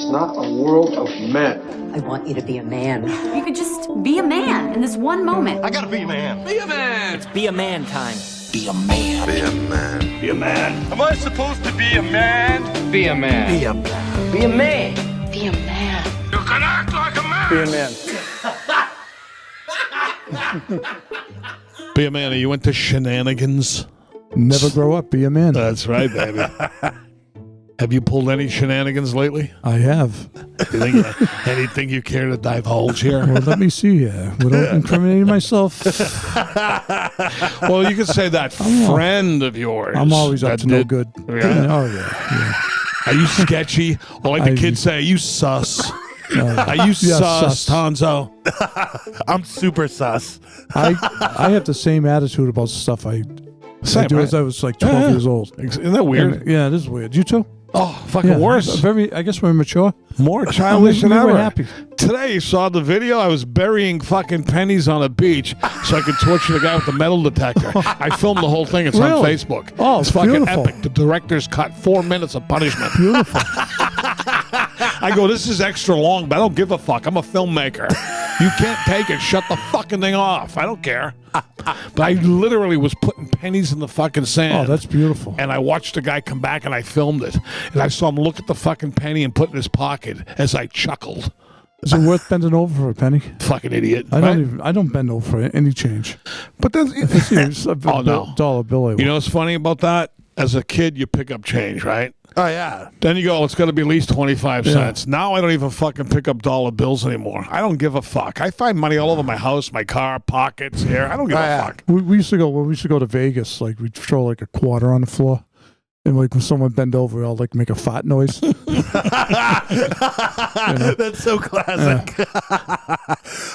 It's not a world of men. I want you to be a man. You could just be a man in this one moment. I gotta be a man. Be a man. It's be a man time. Be a man. Be a man. Be a man. Am I supposed to be a man? Be a man. Be a man. Be a man. Be a man. You can act like a man. Be a man. Be a man. You went to Shenanigans. Never grow up. Be a man. That's right, baby. Have you pulled any shenanigans lately? I have. Anything you care to divulge here? Well, let me see here. Without incriminating myself, Well, you could say that friend of yours. I'm always up that to no good. Yeah. Oh, yeah. Are you sketchy? Or like the kids say, are you sus? Are you sus, Tonzo? I'm super sus. I have the same attitude about stuff I do right? as I was like 12 years old. Isn't that weird? Yeah, it is weird. You too? Oh, fucking worse. I guess we're mature. More childish than we were ever. happy. Today, you saw the video. I was burying fucking pennies on a beach so I could torture the guy with the metal detector. I filmed the whole thing. It's on Really? Facebook. Oh, it's fucking beautiful. epic. The director's cut 4 minutes of punishment. Beautiful. I go, this is extra long, but I don't give a fuck. I'm a filmmaker. You can't take it. Shut the fucking thing off. I don't care. But I literally was putting pennies in the fucking sand. Oh, that's beautiful. And I watched the guy come back and I filmed it. And I saw him look at the fucking penny and put it in his pocket as I chuckled. Is it worth bending over for a penny? Fucking idiot. I don't bend over for any change. But then, It's a dollar bill. You know what's funny about that? As a kid, you pick up change, right? Oh, yeah. Then you go, it's got to be at least 25 cents. Now I don't even fucking pick up dollar bills anymore. I don't give a fuck. I find money all over my house, my car, pockets here. I don't give a fuck. We used to go when we used to go to Vegas. Like we'd throw like a quarter on the floor, and like when someone bend over, I'll like make a fart noise. That's so classic.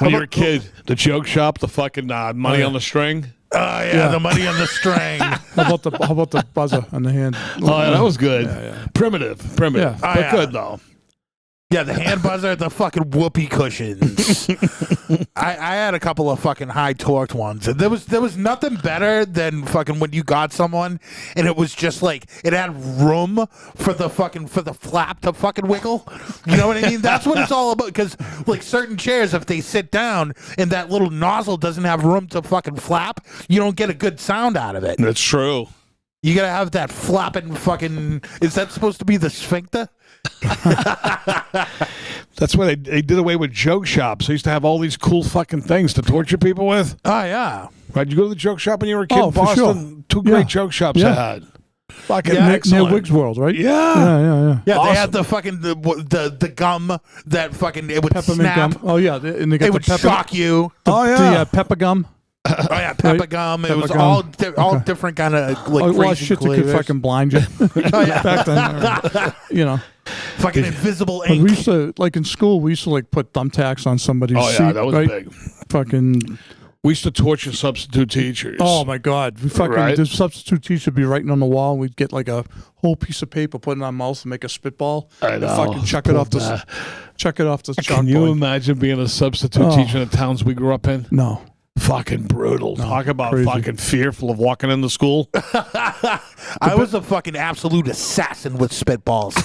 When you're a kid, the joke shop, the fucking money on the string. Oh, yeah, the money on the string. How about the buzzer on the hand? Oh, yeah, that was good. Yeah. Primitive. Yeah. But good, though. Yeah, the hand buzzer, the fucking whoopee cushions. I had a couple of fucking high torqued ones. There was nothing better than fucking when you got someone and it was just like it had room for the flap to fucking wiggle. You know what I mean? That's what it's all about. Because like certain chairs, if they sit down and that little nozzle doesn't have room to fucking flap, you don't get a good sound out of it. That's true. You gotta have that flapping fucking. Is that supposed to be the sphincter? That's why they did away with joke shops. They used to have all these cool fucking things to torture people with. Oh, yeah. Right? You go to the joke shop when you were a kid Oh, in for Boston? sure. Two great joke shops I had. Fucking excellent. Near Wiggs World, right? Yeah. Yeah, Awesome. they had the fucking the gum that fucking it would Peppermint snap. gum. Oh yeah, and they got It the would pepper. shock you. The pepper gum. Oh yeah, pepper gum. It Pepper was gum. all different kind of like Well, crazy shit that could flavors. fucking blind you. Oh, yeah. Back then, you know. Fucking invisible But ink. we used to, like in school, we used to like put thumbtacks on somebody's seat. Oh, yeah, that was right? big. Fucking. We used to torture substitute teachers. Oh my God! We fucking Right? the substitute teacher would be writing on the wall. And we'd get like a whole piece of paper, put it in our mouth, and make a spitball. I And know. fucking chuck it off the Can you chalkboard. imagine being a substitute teacher in the towns we grew up in? No. Fucking brutal. Talk about crazy. fucking fearful of walking into school. I was a fucking absolute assassin with spitballs.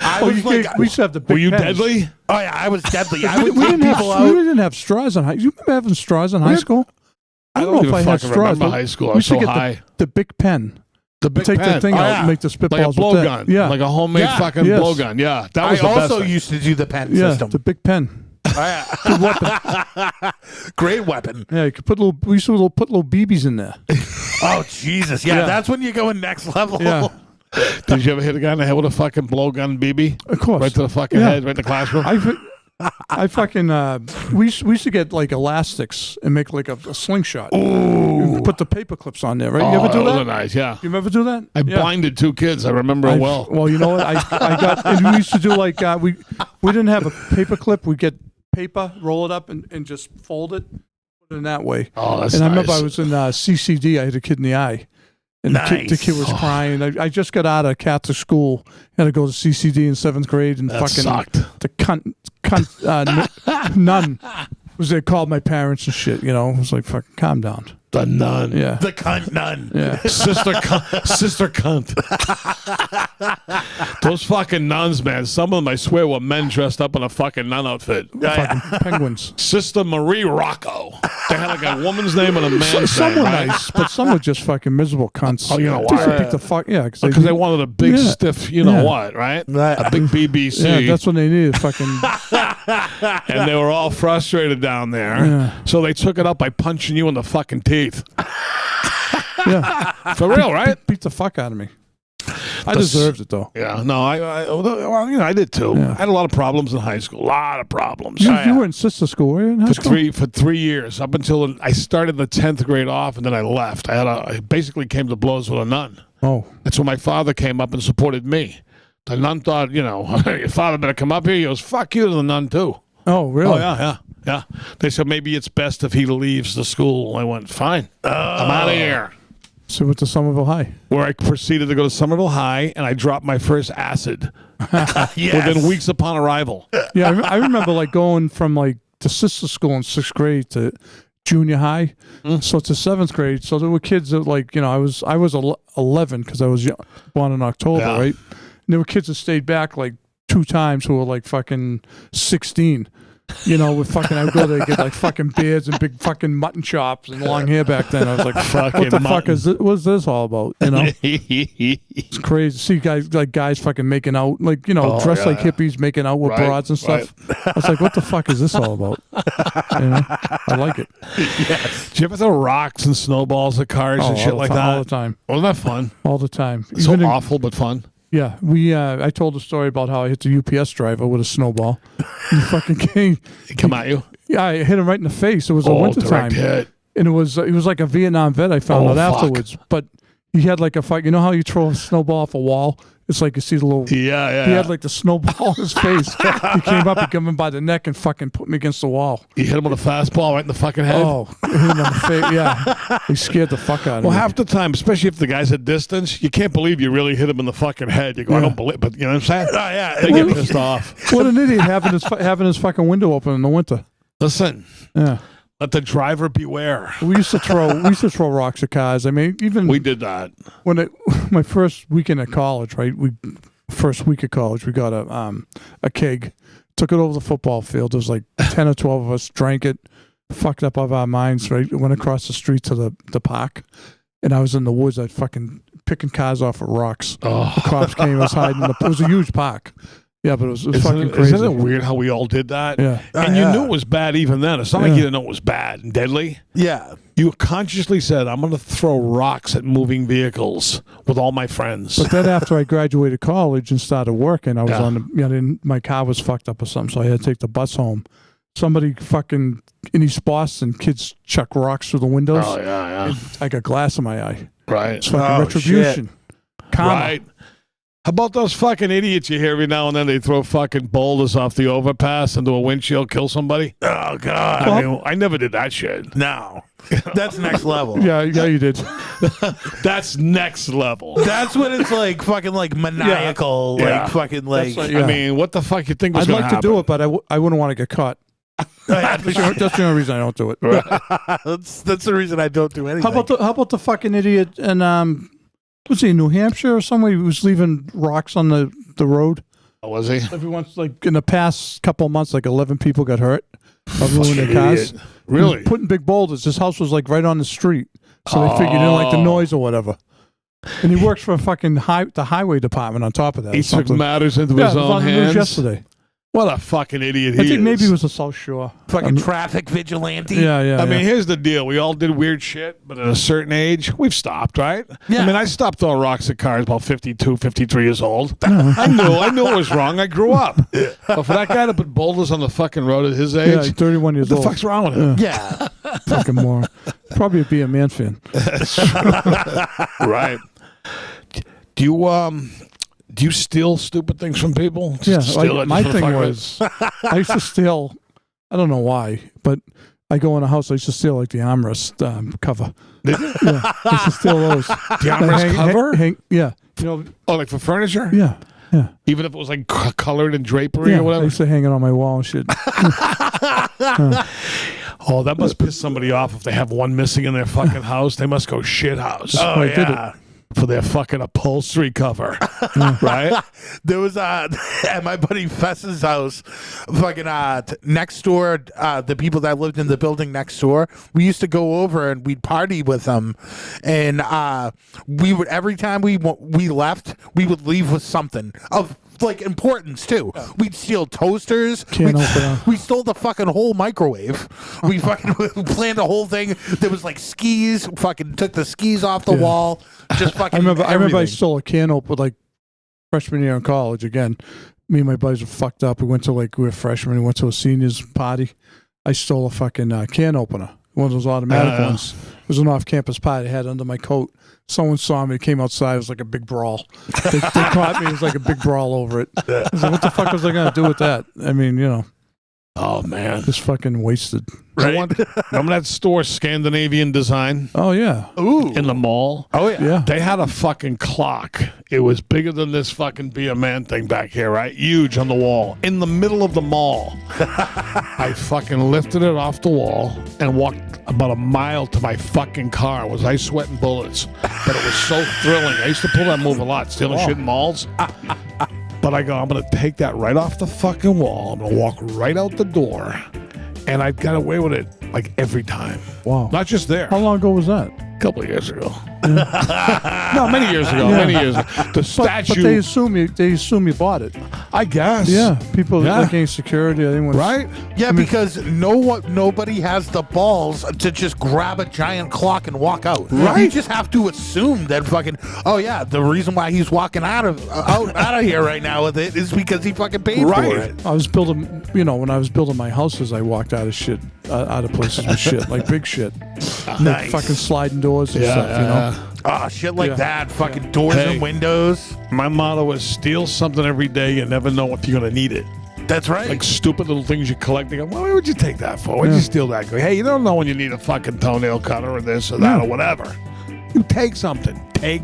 I was we used to have the big Were you pens. deadly? Oh yeah, I was deadly. I We would take didn't people have, we out. didn't have straws in high. You remember having straws in high school? I don't know if I had straws. remember but high school. I we was used to so get high. the big pen. The big Take pen. the thing Oh, out yeah. and make the spitballs Like a with that. blowgun. Yeah. Like a homemade Yeah. fucking Yes. blowgun. Yeah. That was I the best also thing. used to do the pen Yeah, system. the big pen. Oh, yeah. Good weapon. Great weapon. Yeah, you could put we used to put little BBs in there. Oh Jesus! Yeah, Yeah. that's when you're going next level. Yeah. Did you ever hit a guy in the head with a fucking blowgun BB? Of course. Right to the fucking Yeah. head, right in the classroom? I fucking we used to get like elastics and make like a slingshot. Ooh. Put the paper clips on there, right? You ever do those that? are nice, yeah. You ever do that? I blinded 2 kids. I remember it well. Well, you know what? I got, and we used to do like we didn't have a paper clip. We get paper, roll it up, and just fold it, put it in that way. Oh, that's And I nice. remember I was in CCD. I hit a kid in the eye. And the kid was crying. I just got out of Catholic school. Had to go to CCD in 7th grade, and That fucking sucked. the cunt nun was there. Called my parents and shit. You know, it was like fucking calm down. The nun. Yeah. The cunt nun. Yeah. Sister cunt. Those fucking nuns, man. Some of them, I swear, were men dressed up in a fucking nun outfit. Fucking penguins. Sister Marie Rocco. They had like a woman's name and a man's Some name, were right? nice, but some were just fucking miserable cunts. Oh, you know Just why? to beat the fuck, yeah. Because they wanted a big, Yeah. stiff, you know Yeah. what, right? Right. A big BBC. Yeah, that's what they needed. Fucking. And they were all frustrated down there. Yeah. So they took it up by punching you in the fucking teeth. Yeah. For real, right? Beat the fuck out of me. I deserved it though. Yeah, no, well, you know, I did too. Yeah. I had a lot of problems in high school. A lot of problems. You were in sister school, were you? In high school? For 3 years, up until I started the 10th grade off, and then I left. I basically came to blows with a nun. Oh. That's when my father came up and supported me. The nun thought, you know, your father better come up here. He goes, fuck you to the nun too. Oh, really? Oh, yeah. They said maybe it's best if he leaves the school. I went, fine. I'm out of here. So went to Somerville High. Where I proceeded to go to Somerville High, and I dropped my first acid Yes. within weeks upon arrival. Yeah, I remember like going from like to sister school in 6th grade to junior high, so to 7th grade. So there were kids that like, you know, I was 11 because I was born in October, Yeah. right? And there were kids that stayed back like 2 times who were like fucking 16. You know, with fucking, I would go there to get like fucking beards and big fucking mutton chops and long hair back then. I was like, Fucking what the fuck mutton. is this? What's this all about? You know, it's crazy. See guys fucking making out, like, you know, dressed like hippies, making out with Right, broads and stuff. I was like, what the fuck is this all about? You know, I like it. Did you ever throw rocks and snowballs at cars and shit like that? All the time. Wasn't that fun? All the time. So Even in- awful, but fun. Yeah, I told a story about how I hit the UPS driver with a snowball. He fucking came. Come at you. Yeah, I hit him right in the face. It was a winter time. direct hit. And it was like a Vietnam vet. I found Oh, out fuck. afterwards. But he had like a fight. You know how you throw a snowball off a wall? It's like you see the little. Yeah. He had like the snowball in his face. He came up, he got him by the neck and fucking put me against the wall. You hit him with a fastball right in the fucking head. Oh, hit him on the face. Yeah, he scared the fuck out of Well, me. half the time, especially if the guy's at distance, you can't believe you really hit him in the fucking head. You go, I don't believe, but you know what I'm saying? Oh, yeah. They get pissed off. What an idiot having his fucking window open in the winter. Listen, Yeah, let the driver beware. we used to throw rocks at cars. I mean, even We did that. my first weekend at college, right? First week of college, we got a keg, took it over the football field. There was like 10 or 12 of us, drank it, fucked up of our minds, right? Went across the street to the park, and I was in the woods. I fucking picking cars off of rocks. Oh. The cops came. I was hiding. It was a huge park. Yeah, but it was fucking crazy. Isn't it weird how we all did that? Yeah. And you knew it was bad even then. It's not like you didn't know it was bad and deadly. Yeah. You consciously said, I'm going to throw rocks at moving vehicles with all my friends. But then after I graduated college and started working, I was Yeah. my car was fucked up or something, so I had to take the bus home. Somebody fucking in East Boston, kids chuck rocks through the windows. Oh, yeah. I got glass in my eye. Right. It's fucking Oh, retribution. Karma. Right. How about those fucking idiots you hear every now and then? They throw fucking boulders off the overpass into a windshield, kill somebody. Oh, God. I never did that shit. No. That's next level. Yeah, you did. That's next level. That's when it's like fucking like maniacal, Yeah. like fucking like. That's like- I mean, what the fuck you think was I'd going like to to do it, but I wouldn't want to get caught. That's the only reason I don't do it. that's the reason I don't do anything. How about the fucking idiot and was he in New Hampshire or somewhere? He was leaving rocks on the road. Oh, was he? Everyone's like in the past couple of months, like 11 people got hurt of ruining their cars. Idiot. Really? He was putting big boulders. His house was like right on the street, so they figured he didn't like the noise or whatever. And he works for fucking the highway department on top of that. He or took something. matters into Yeah, his it was own on the news hands. yesterday. What a fucking idiot he I think is. maybe it was the South Shore. fucking traffic vigilante. Yeah. I mean, here's the deal. We all did weird shit, but at a certain age, we've stopped, right? Yeah. I mean, I stopped throwing rocks at cars about 52, 53 years old. I knew it was wrong. I grew up. But for that guy to put boulders on the fucking road at his age, yeah, 31 years what the old. fuck's wrong with him? Yeah. Fucking moron. Probably a Be A Man fan. Right. Do you steal stupid things from people? Yeah, Just steal like, it my just for the thing fuck of it? was I used to steal. I don't know why, but I go in a house. I used to steal like the armrest cover. Yeah, I used to steal those. The armrest cover? Yeah, you know. Oh, like for furniture? Yeah. Even if it was like colored in drapery Yeah, or I whatever? used to hang it on my wall and shit. Oh, that must piss somebody off if they have one missing in their fucking house. They must go shit house. Oh, I did yeah. For their fucking upholstery cover, right? There was at my buddy Fess's house, fucking next door. The people that lived in the building next door, we used to go over and we'd party with them, and we would every time we left, we would leave with something of like importance too. We'd steal toasters. We stole the fucking whole microwave. We fucking planned the whole thing. There was like skis. Fucking took the skis off the wall. Just fucking. I remember I everything. stole a can opener like freshman year in college. Again, me and my buddies were fucked up. We were freshmen. We went to a seniors party. I stole a fucking can opener. One of those automatic ones. It was an off-campus party. I had it under my coat. Someone saw me. Came outside. It was like a big brawl. They caught me. It was like a big brawl over it. I was like, what the fuck was I going to do with that? I mean, you know. Oh, man. Just fucking wasted. Right? Remember that store, Scandinavian Design? Oh, yeah. Ooh. In the mall? Oh, yeah. Yeah. They had a fucking clock. It was bigger than this fucking Be A Man thing back here, right? Huge on the wall. In the middle of the mall. I fucking lifted it off the wall and walked about a mile to my fucking car. Was I sweating bullets? But it was so thrilling. I used to pull that move a lot, stealing shit in malls. But I go, I'm going to take that right off the fucking wall. I'm going to walk right out the door. And I got away with it like every time. Wow. Not just there. How long ago was that? A couple of years ago. No, many years ago. Many years ago. The statue. But they assume you bought it. I guess. Yeah. People Yeah. like any security. Anyone. Right? Yeah, because nobody has the balls to just grab a giant clock and walk out. Right. You just have to assume that fucking. Oh yeah, the reason why he's walking out of here right now with it is because he fucking paid for it. I was building, when I was building my houses, I walked out of shit, out of places with shit, like big shit. Nice. Fucking sliding doors and stuff, Oh, shit like Yeah. that. Fucking doors Hey. and windows. My motto is steal something every day. You never know if you're going to need it. That's right. Like stupid little things you collect. They go, well, why would you take that for? Why'd you steal that? Go, hey, you don't know when you need a fucking toenail cutter or this or that or whatever. You take something. Take.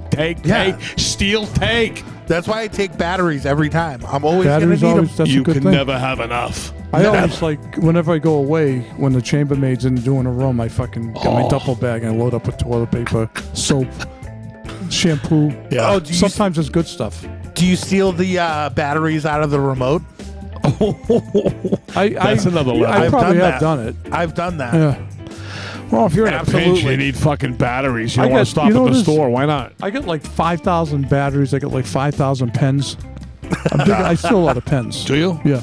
Steal, take. That's why I take batteries every time. I'm always going to Batteries need them. always, that's You a good can thing. never have enough. I always whenever I go away, when the chambermaid's in doing a room, I fucking get my duffel bag and load up with toilet paper, soap, shampoo. Yeah. Oh, do you Sometimes it's good stuff. Do you steal the batteries out of the remote? That's another level. I I've probably done have that. done it. I've done that. Yeah. Well, if you're in a pinch, Absolutely. you need fucking batteries. You I don't want guess- to stop you know at the this- store. Why not? I get like 5,000 batteries. I get like 5,000 pens. I steal a lot of pens. Do you? Yeah.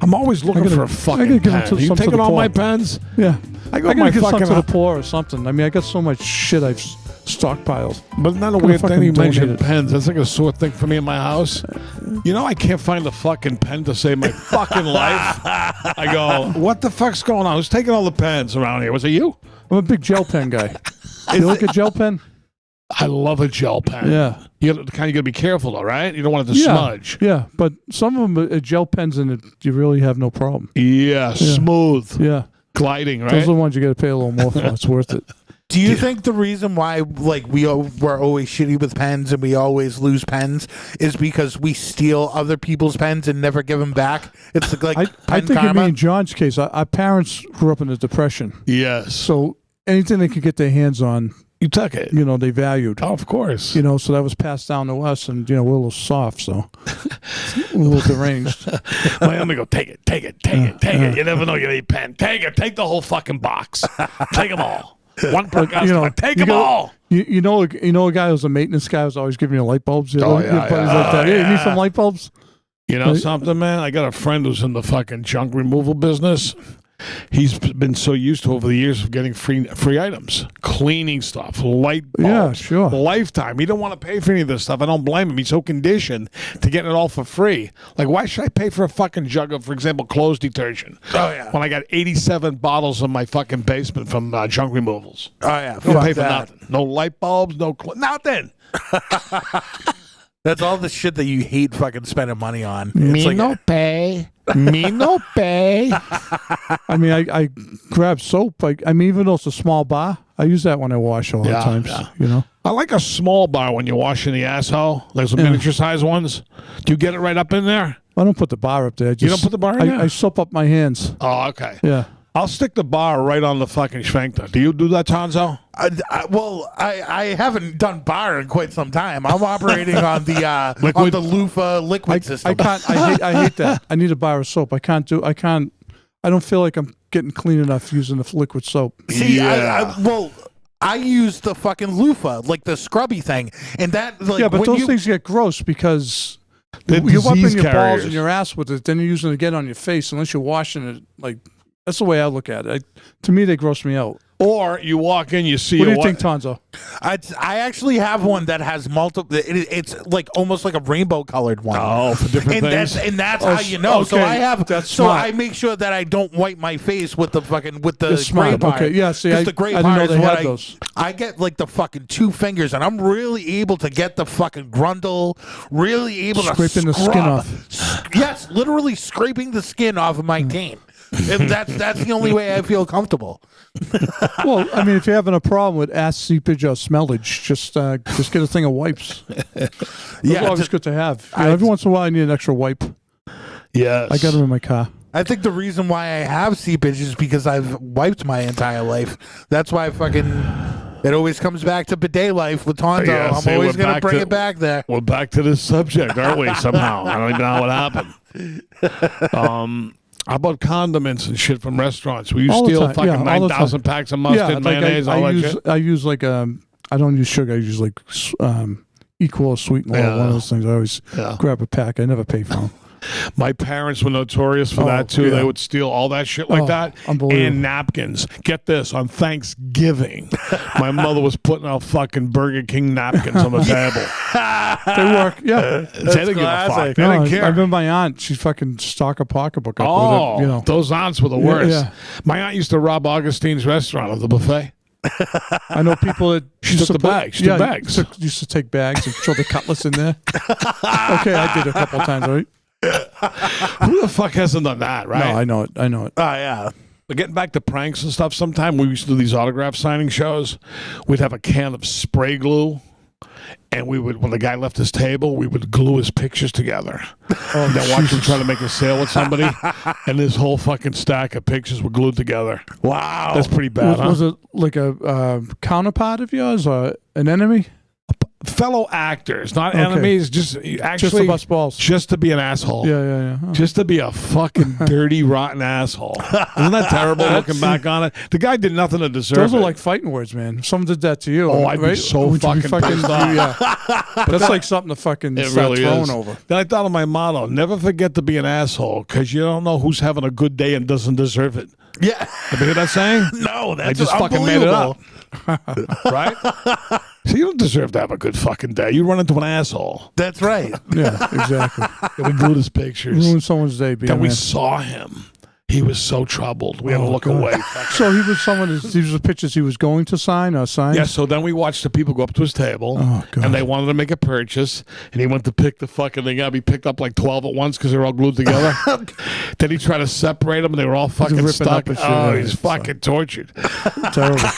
I'm always looking gotta- for a I fucking gotta give 'em pen. to Are you some to taking the all poor. my pens? Yeah. I I got my gotta get some fucking. to the poor or something. I mean, I got so much shit I've stockpiled. But not a Gonna weird thing fucking you mentioned donate it. pens. That's like a sore thing for me in my house. You know, I can't find a fucking pen to save my fucking life. I go, what the fuck's going on? Who's taking all the pens around here? Was it you? I'm a big gel pen guy. You like a gel pen? I love a gel pen. Yeah. You kind of got to be careful though, right? You don't want it to smudge. Yeah, but some of them are gel pens and you really have no problem. Yeah, smooth. Yeah. Gliding, right? Those are the ones you got to pay a little more for. It's worth it. Do you think the reason why we're always shitty with pens and we always lose pens is because we steal other people's pens and never give them back? It's like I pen think in karma. me and John's case, our parents grew up in the Depression. Yes. So anything they could get their hands on, You took it. they valued. Oh, of course. So that was passed down to us, and we're a little soft, so we're a little deranged. My mom go, take it. You never know you need pen. Take it. Take the whole fucking box. Take them all. One per customer. Take them all. You know a guy who's a maintenance guy who's always giving you light bulbs. Oh, Your yeah, buddies yeah. like that. Oh, Hey, you need yeah. some light bulbs? You know something, man? I got a friend who's in the fucking junk removal business. He's been so used to over the years of getting free items, cleaning stuff, light bulbs. Yeah, sure. Lifetime. He don't want to pay for any of this stuff. I don't blame him. He's so conditioned to getting it all for free. Like, why should I pay for a fucking jug of, for example, clothes detergent? Oh, yeah. When I got 87 bottles in my fucking basement from junk removals. Oh yeah, Don't fuck pay for that. nothing. No light bulbs, nothing. That's all the shit that you hate fucking spending money on. Me It's like, no pay. Me no pay. I mean, I grab soap. I mean, even though it's a small bar, I use that when I wash all the Yeah, times. yeah. I like a small bar when you're washing the asshole. Like some miniature size ones. Do you get it right up in there? I don't put the bar up there. You don't put the bar in there? I soap up my hands. Oh, okay. Yeah. I'll stick the bar right on the fucking sphincter. Do you do that, Tonzo? I haven't done bar in quite some time. I'm operating on the Loofa liquid system. I can't. I hate that. I need a bar of soap. I don't feel like I'm getting clean enough using the liquid soap. See, I use the fucking loofah, like the scrubby thing, and that like yeah, but when those things get gross because They're you're wiping your disease balls carriers. and your ass with it, then you're using it again on your face unless you're washing it. Like that's the way I look at it. To me, they gross me out. Or you walk in, you see. What do you think, Tonzo? I actually have one that has multiple. It's like almost like a rainbow colored one. Oh, for different things. That's how you know. So okay. I have. That's so smart. I make sure that I don't wipe my face with the fucking with the That's gray smart. part. Okay, yeah. See, 'Cause the gray I didn't part know is they what had those. I get like the fucking 2 fingers, and I'm really able to get the fucking grundle. Really able Scraping to the skin scrub. off. Yes, literally scraping the skin off of my taint. And that's the only way I feel comfortable. Well, I mean, if you're having a problem with ass seepage or smellage, just get a thing of wipes. Yeah, It's always good to have. You know, every once in a while, I need an extra wipe. Yes. I got them in my car. I think the reason why I have seepage is because I've wiped my entire life. That's why it always comes back to bidet life with Tonzo. Yeah, I'm see, always we're going to back bring to- it back there. We're back to this subject, aren't we? Somehow. I don't even know what happened. How about condiments and shit from restaurants? Will you All the steal time. fucking Yeah, all the 9,000 packs of mustard, mayonnaise, all that shit? I use like I don't use sugar. I use like equal or sweet and oil. Yeah. One of those things. I always grab a pack. I never pay for them. My parents were notorious for that too. yeah. They would steal all that shit like that. Unbelievable. And napkins. Get this, on Thanksgiving, my mother was putting out fucking Burger King napkins on the table. They work. Yeah. They didn't give a fuck. They No, didn't I care. remember my aunt. She'd fucking stock a pocketbook up Oh, with it. You know. those aunts were the worst. yeah. My aunt used to rob Augustine's restaurant of the buffet. I know people that She used took to the bags. She took bags. Used to take bags and throw the cutlass in there. Okay, I did a couple of times, right? Who the fuck hasn't done that, right? No, I know it. I know it. Oh, yeah. But getting back to pranks and stuff, sometime we used to do these autograph signing shows. We'd have a can of spray glue, and we would, when the guy left his table, we would glue his pictures together. And then watch him try to make a sale with somebody, and this whole fucking stack of pictures were glued together. Wow. That's pretty bad, Was it like a counterpart of yours or an enemy? Fellow actors, not Okay. enemies, just actually Just to bust balls. just to be an asshole. Yeah. Oh. Just to be a fucking dirty, rotten asshole. Isn't that terrible looking back on it? The guy did nothing to deserve Those it. are like fighting words, man. If someone did that to you, Oh, I'd be right? so Would you be fucking pissed off. Yeah. That's like something to fucking It start really throwing is. over. Then I thought of my motto: never forget to be an asshole, because you don't know who's having a good day and doesn't deserve it. Yeah. Ever hear that saying? No, I that's just fucking made it up. unbelievable. Right? So you don't deserve to have a good fucking day. You run into an asshole. That's right. Yeah, exactly. And we glued his pictures. Ruin someone's day, be a Then we man. saw him. He was so troubled. We had to look God. away. So he was someone. These were pictures he was going to sign or sign. Yeah, so then we watched the people go up to his table, Oh, God. and they wanted to make a purchase, and he went to pick the fucking thing up. He picked up like 12 at once because they were all glued together. Then he tried to separate them, and they were all fucking ripping stuck. up and shit. Oh, Yeah, he's it's fucking tortured. Terrible.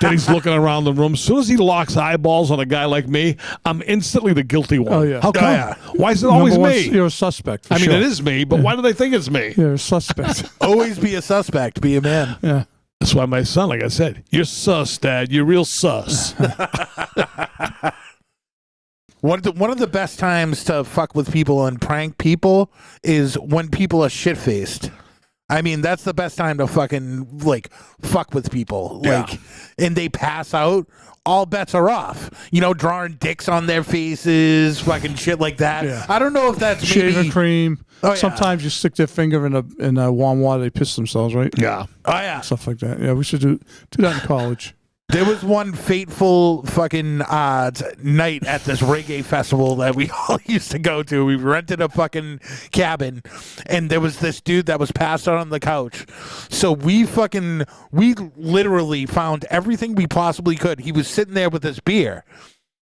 Then he's looking around the room. As soon as he locks eyeballs on a guy like me, I'm instantly the guilty one. Oh, yeah. How come? Oh, yeah. Why is it always Number one, me? You're a suspect. For I mean, sure. it is me, but why do they think it's me? You're a suspect. Always be a suspect. Be a man. Yeah. That's why my son, like I said, you're sus, Dad. You're real sus. One of the best times to fuck with people and prank people is when people are shit-faced. I mean, that's the best time to fucking, like, fuck with people. Yeah. Like, and they pass out, all bets are off. You know, drawing dicks on their faces, fucking shit like that. Yeah. I don't know if that's Shaving maybe... cream. Oh, yeah. Sometimes you stick their finger in a warm water. They piss themselves, right? Yeah. Oh, yeah. Stuff like that. Yeah, we should do that in college. There was one fateful fucking night at this reggae festival that we all used to go to. We rented a fucking cabin, and there was this dude that was passed out on the couch. So we literally found everything we possibly could. He was sitting there with his beer.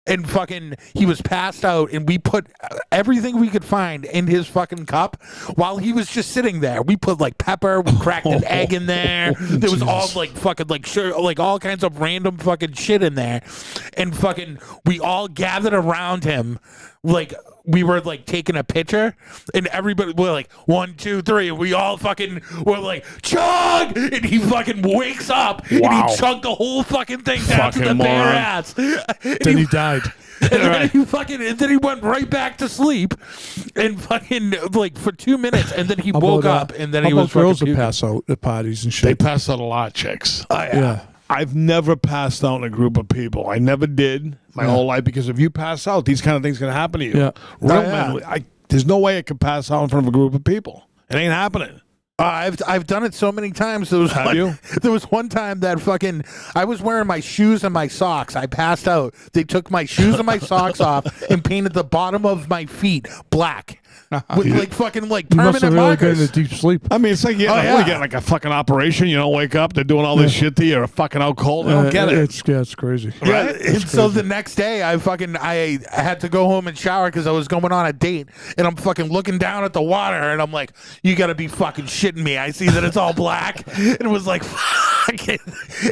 And fucking, he was passed out, and we put everything we could find in his fucking cup while he was just sitting there. We put like pepper, we cracked an egg in there. There was all like fucking like all kinds of random fucking shit in there, and fucking we all gathered around him like we were like taking a picture, and everybody were like 1, 2, 3, and we all fucking were like chug, and he fucking wakes up and he chugged the whole fucking thing down to the bare ass. Then he died. And then he went right back to sleep, and fucking like for 2 minutes, and then he woke up, and then he was girls fucking that puking. pass out at parties and They shit. pass out a lot, chicks. Oh, yeah. I've never passed out in a group of people. I never did my whole life, because if you pass out, these kind of things going to happen to you. Yeah. Real Yeah. men, there's no way I could pass out in front of a group of people. It ain't happening. I've done it so many times. There was you? There was one time that fucking I was wearing my shoes and my socks. I passed out. They took my shoes and my socks off and painted the bottom of my feet black with like fucking like You must permanent have really been in a markers. deep sleep. I mean, it's like you get like a fucking operation. You don't wake up. They're doing all this shit to you. You're fucking out cold. I don't get it. It's crazy. Yeah, and so the next day I had to go home and shower because I was going on a date, and I'm fucking looking down at the water, and I'm like, you gotta be fucking shitting me. I see that it's all black. It was like fucking,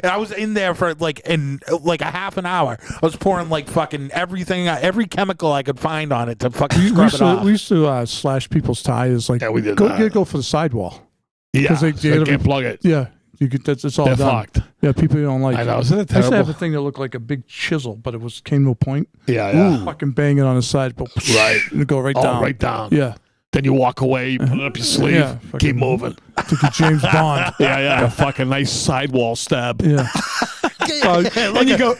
and I was in there for like a half an hour. I was pouring like fucking everything, every chemical I could find on it to fucking scrub it off. We used to slash people's tires. Like, Yeah, we did go, that. go for the sidewall. Yeah, they can't plug it. Yeah, you could. It's all They're done. fucked. Yeah, people don't like. I know. Isn't it I used to have terrible? a thing that looked like a big chisel, but it came to a point. Yeah. Fucking bang it on the side, but Right. and go right Oh, down. right down. Yeah, Then you walk away. You put it up your sleeve. Yeah, Keep fucking- moving. took a James Bond. Yeah. A fucking nice sidewall stab. Yeah, And you go,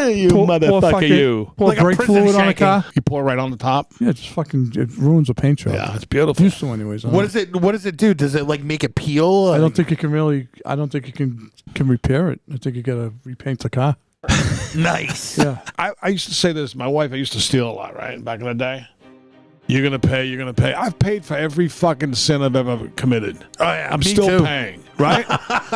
you motherfucker, fucking, you. Pour Like a brake prison fluid on a shanking. car. You pour it right on the top. Yeah, just fucking it ruins a paint job. Yeah, it's beautiful. Used to, anyways. What does it do? Does it like make it peel? I don't think it can really. I don't think it can repair it. I think you gotta repaint the car. Nice. Yeah, I used to say this. My wife, I used to steal a lot, right? Back in the day. You're going to pay. You're going to pay. I've paid for every fucking sin I've ever committed. Oh yeah, I'm me still too. paying, right?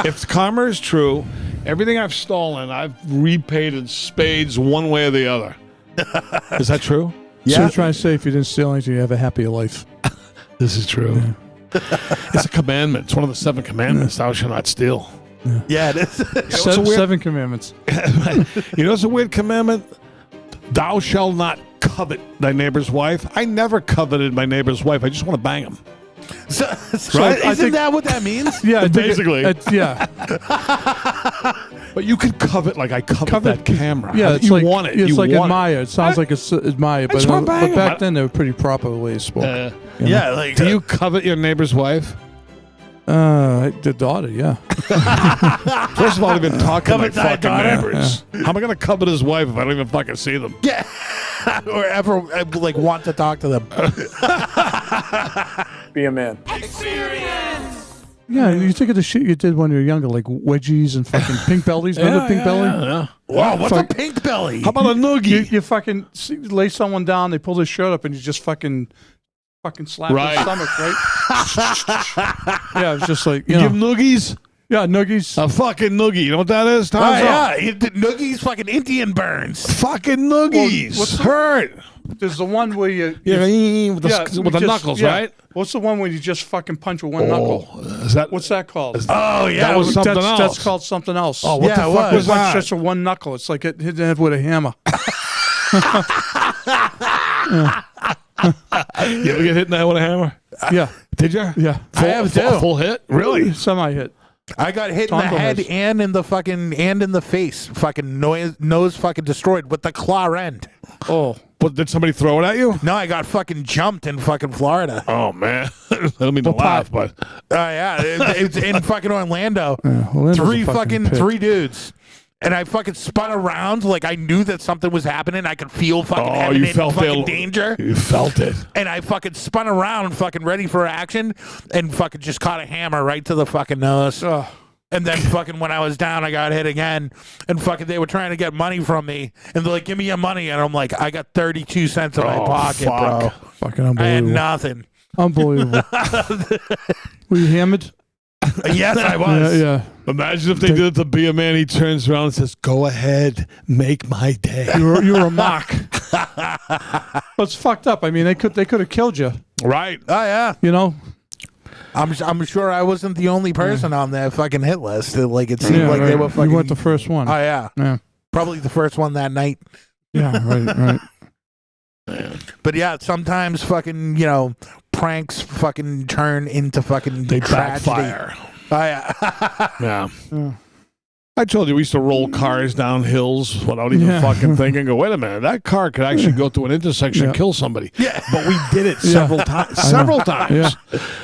If karma is true, everything I've stolen, I've repaid in spades one way or the other. Is that true? So you're trying to say if you didn't steal anything, you have a happier life. This is true. It's a commandment. It's one of the 7 commandments. Thou shalt not steal. Yeah, it is. It's a weird- 7 commandments. You know, it's a weird commandment. Thou shalt not covet thy neighbor's wife. I never coveted my neighbor's wife. I just want to bang him. So, Right? isn't that what that means? Yeah, I think Basically. yeah. But you could covet like I covet that camera. Yeah, it's you like want it. It's you like want admire. It sounds like it's admire, just but wanna bang 'em. back then they were pretty proper the way it spoke. it. Yeah, like Do you covet your neighbor's wife? The daughter, yeah. First of all, I've been talking to my Covet thy fucking daughter? neighbors. How am I going to covet his wife if I don't even fucking see them? yeah, or ever like want to talk to them? Be a man. Yeah, you think of the shit you did when you were younger, like wedgies and fucking pink bellies. Remember pink belly? Yeah. Wow, what's a Fuck. pink belly? How about a noogie? You fucking lay someone down, they pull their shirt up, and you just fucking slap Right. their stomach, right? Yeah, it's just like, You give noogies? yeah, noogies. A fucking noogie. You know what that is? Oh, Tonzo? yeah, Noogie's fucking Indian burns. Fucking noogies. what's the- hurt? There's the one where you, Yeah, with the, yeah, with the just- knuckles, yeah. right? What's the one where you just fucking punch with one knuckle? Is that What's that called? Oh yeah, That was something else. That's called something else. Oh, what Yeah, the it fuck was. was that? It's just a one knuckle. It's like hitting the head with a hammer. You ever get hit in the head with a hammer? Yeah, Did you? yeah. I have too. Full hit? Really? Semi hit. I got hit in the Tonzo head has. and in the face. Fucking nose fucking destroyed with the claw end. Oh, But did somebody throw it at you? No, I got fucking jumped in fucking Florida. Oh, man. I don't mean to What laugh, part? but Yeah, it's in fucking Orlando. Orlando's a Three pit. dudes. And I fucking spun around like I knew that something was happening. I could feel fucking you imminent felt fucking it. danger. You felt it. And I fucking spun around fucking ready for action and fucking just caught a hammer right to the fucking nose. Ugh. And then fucking when I was down, I got hit again. And fucking they were trying to get money from me. And they're like, give me your money. And I'm like, I got 32 cents in my pocket, bro. Fucking I had unbelievable. nothing. Unbelievable. Were you hammered? Yes, I was. Yeah. Imagine if they did it to Be A Man. He turns around and says, go ahead, make my day. You were a mock. But it's fucked up. I mean, they could have killed you. Right. Oh, yeah. You know. I'm sure I wasn't the only person on that fucking hit list. Like it seemed like they were fucking. You weren't the first one. Oh yeah, Yeah. probably the first one that night. Yeah. Right. But yeah, sometimes fucking, pranks fucking turn into fucking They tragedy. backfire. Oh, yeah. Yeah. I told you we used to roll cars down hills without even fucking thinking. Go, wait a minute, that car could actually go through an intersection and kill somebody. Yeah. But we did it several times. Several times.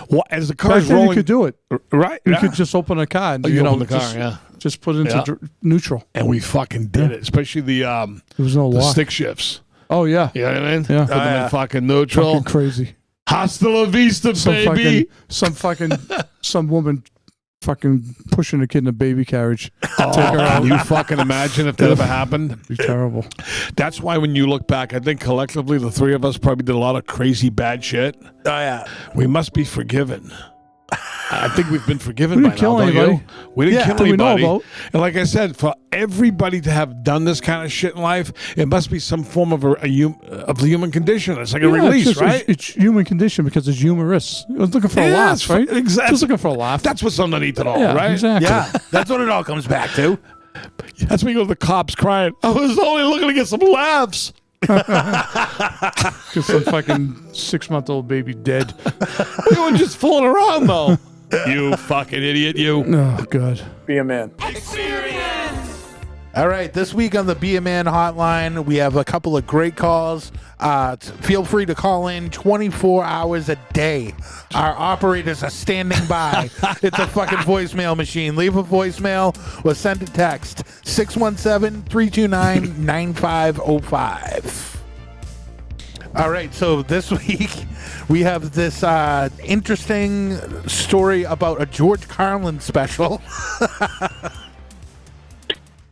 Well, as the car's Back then rolling, you could do it. right? You yeah. could just open a car and You open the car, just, just put it into neutral. And we fucking did it, especially the There was no the lock. stick shifts. Oh yeah, You know what I mean? Yeah. Put them in fucking neutral. fucking crazy. Hasta la vista, baby. Some woman fucking pushing a kid in a baby carriage. Oh, can you fucking imagine if that ever happened? It'd be terrible. That's why when you look back, I think collectively the three of us probably did a lot of crazy bad shit. Oh, yeah. We must be forgiven. I think we've been forgiven We by didn't kill now, don't anybody. you? We didn't kill that we know anybody. about. And like I said, for everybody to have done this kind of shit in life, it must be some form of of the human condition. It's like a release, it's just, right? It's human condition because it's humorous. I was looking for a laugh, it's right? exactly. Just looking for a laugh. That's what's underneath it all, yeah, right? Exactly. Yeah. That's what it all comes back to. That's when you go to the cops crying, I was only looking to get some laughs. Because some fucking 6-month-old baby dead. We were just fooling around, though. You fucking idiot, you. Oh God. Be a man. All right, this week on the Be A Man Hotline, we have a couple of great calls. Feel free to call in 24 hours a day. Our operators are standing by. It's a fucking voicemail machine. Leave a voicemail or send a text. 617-329-9505. All right, so this week we have this interesting story about a George Carlin special.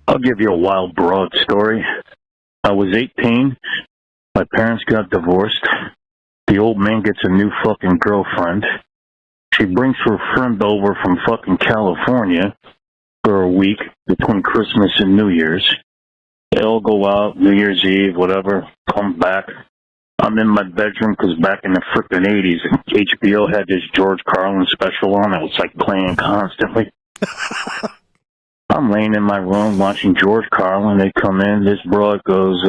I'll give you a wild, broad story. I was 18. My parents got divorced. The old man gets a new fucking girlfriend. She brings her friend over from fucking California for a week between Christmas and New Year's. They all go out, New Year's Eve, whatever, come back. I'm in my bedroom because back in the frickin' 80s, HBO had this George Carlin special on. It was like playing constantly. I'm laying in my room watching George Carlin. They come in. This broad goes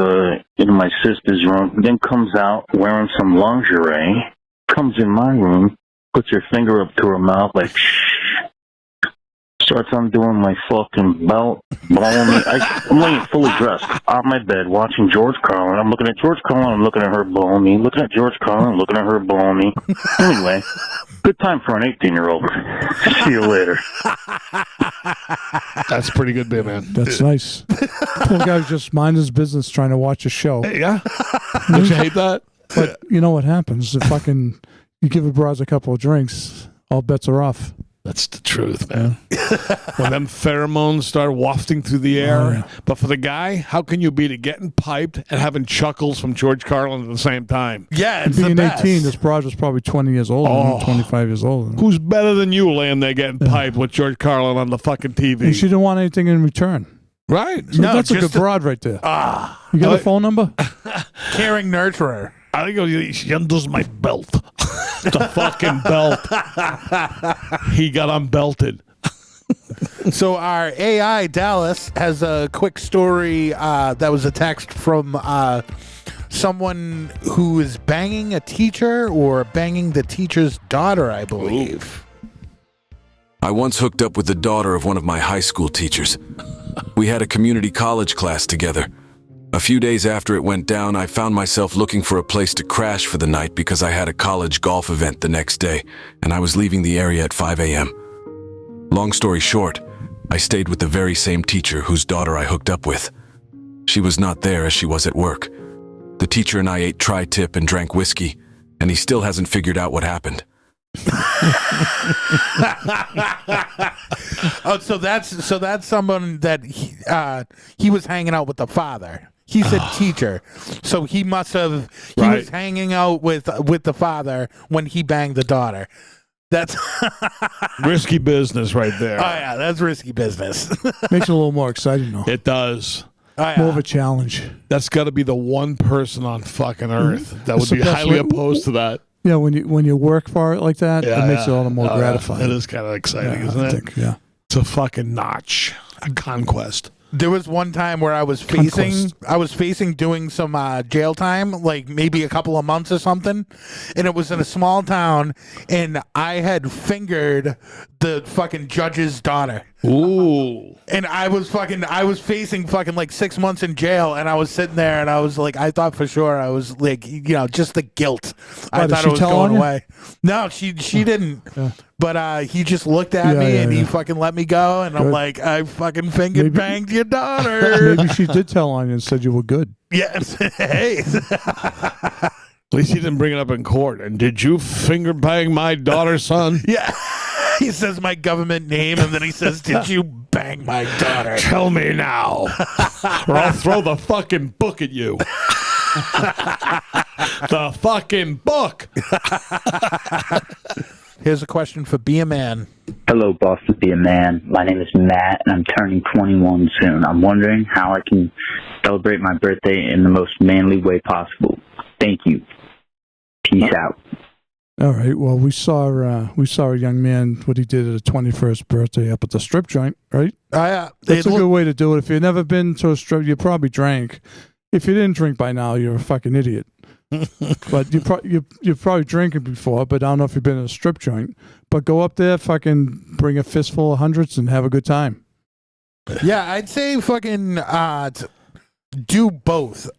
into my sister's room, then comes out wearing some lingerie, comes in my room, puts her finger up to her mouth like, shh. Starts undoing my fucking belt, blowing me. I'm laying fully dressed on my bed watching George Carlin. I'm looking at George Carlin. I'm looking at her blowing me. Looking at George Carlin. Looking at her blowing me. Anyway, good time for an 18-year-old. See you later. That's pretty good, man. That's nice. Poor guy was just minding his business trying to watch a show. Yeah? Don't you hate that? But you know what happens? If fucking you give a broad a couple of drinks, all bets are off. That's the truth, man. When them pheromones start wafting through the air. Oh, yeah. But for the guy, how can you be to getting piped and having chuckles from George Carlin at the same time? Yeah, And it's the being best. 18, this broad was probably 20 years old, Oh. 25 years old. Who's better than you laying there getting piped with George Carlin on the fucking TV? And she didn't want anything in return. Right? So No, that's a just good broad right there. Ah, You got a phone number? caring nurturer. I think she undoes my belt. The fucking belt. He got unbelted. So our AI Dallas has a quick story that was a text from someone who is banging a teacher or banging the teacher's daughter, I believe. I once hooked up with the daughter of one of my high school teachers. We had a community college class together. A few days after it went down, I found myself looking for a place to crash for the night because I had a college golf event the next day, and I was leaving the area at 5 a.m. Long story short, I stayed with the very same teacher whose daughter I hooked up with. She was not there as she was at work. The teacher and I ate tri-tip and drank whiskey, and he still hasn't figured out what happened. Oh, so that's someone that he was hanging out with the father. He said teacher, so he must have. He Right. was hanging out with the father when he banged the daughter. That's Risky business right there. Oh yeah, that's risky business. Makes it a little more exciting, though. It does. Oh, yeah. More of a challenge. That's got to be the one person on fucking earth that would It's the be best highly way- opposed to that. Yeah, when you work for it like that, it makes it all the more Oh, yeah. gratifying. It is kind of exciting, Yeah, isn't I it? think, yeah. It's a fucking notch, a conquest. There was one time where I was facing doing some jail time, like maybe a couple of months or something, and it was in a small town, and I had fingered the fucking judge's daughter. Ooh. And I was facing fucking like 6 months in jail, and I was sitting there, and I was like, I thought for sure I was like, just the guilt. I thought it was going away. No, she didn't. Yeah. But he just looked at me and he fucking let me go, and I'm like, I fucking banged your daughter. Maybe she did tell on you and said you were good. Yes. Hey. At least he didn't bring it up in court. And did you finger bang my daughter, son? Yeah. He says my government name, and then he says, did you bang my daughter? Tell me now, or I'll throw the fucking book at you. The fucking book. Here's a question for Be A Man. Hello, boss of Be A Man. My name is Matt, and I'm turning 21 soon. I'm wondering how I can celebrate my birthday in the most manly way possible. Thank you. Peace out. All right. Well, we saw a young man, what he did at his 21st birthday up at the strip joint, right? Yeah. That's a good way to do it. If you've never been to a strip, you probably drank. If you didn't drink by now, you're a fucking idiot. But you're probably drinking before, but I don't know if you've been in a strip joint. But go up there, fucking bring a fistful of hundreds and have a good time. Yeah, I'd say fucking do both.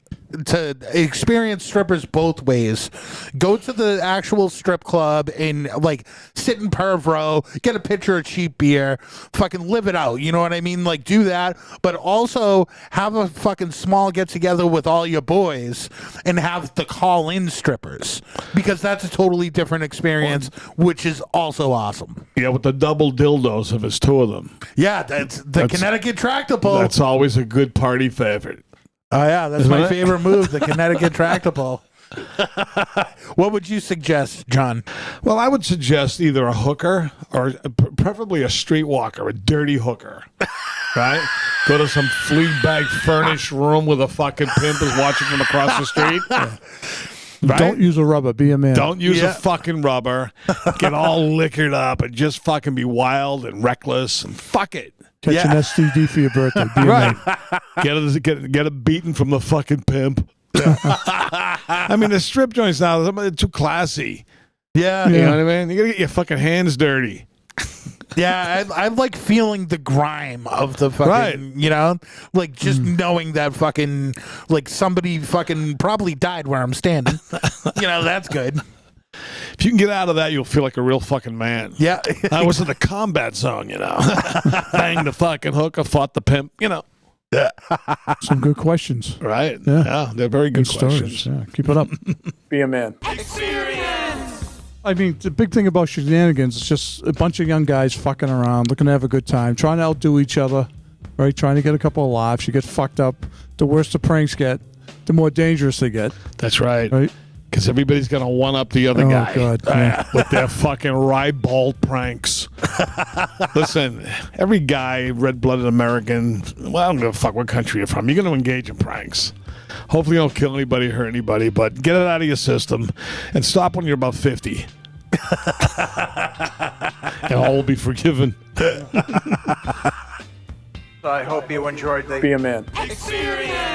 To experience strippers both ways. Go to the actual strip club and like sit in perv row, get a pitcher of cheap beer, fucking live it out. You know what I mean? Like do that, but also have a fucking small get together with all your boys and have the call in strippers, because that's a totally different experience, which is also awesome. Yeah, with the double dildos if it's two of them. Yeah, that's Connecticut tractable. That's always a good party favorite. Oh, yeah, that's my favorite move, the Connecticut tractable. What would you suggest, John? Well, I would suggest either a hooker or preferably a streetwalker, a dirty hooker. Right? Go to some flea bag furnished room with a fucking pimp is watching from across the street. Right? Don't use a rubber. Be a man. Don't use a fucking rubber. Get all liquored up and just fucking be wild and reckless and fuck it. Catch an STD for your birthday. Be a man. Get a beating from the fucking pimp. I mean, the strip joints now, they're too classy. Yeah. You know what I mean? You gotta get your fucking hands dirty. Yeah, I like feeling the grime of the fucking, you know, like just knowing that fucking, like somebody fucking probably died where I'm standing. You know, that's good. If you can get out of that, you'll feel like a real fucking man. Yeah. I was in the combat zone, you know. Banged the fucking hooker, fought the pimp, you know. Some good questions. Right. Yeah, they're very good questions. Stories. Yeah, keep it up. Be a man. I mean, the big thing about Shenanigans is just a bunch of young guys fucking around, looking to have a good time, trying to outdo each other, right? Trying to get a couple of laughs. You get fucked up. The worse the pranks get, the more dangerous they get. That's right. Right? Because everybody's going to one-up the other guy. Oh, God. With their fucking ribald pranks. Listen, every guy, red-blooded American, well, I don't give a fuck what country you're from, you're going to engage in pranks. Hopefully you don't kill anybody, hurt anybody, but get it out of your system and stop when you're about 50. And all will be forgiven. I hope you enjoyed the Be a man. Experience!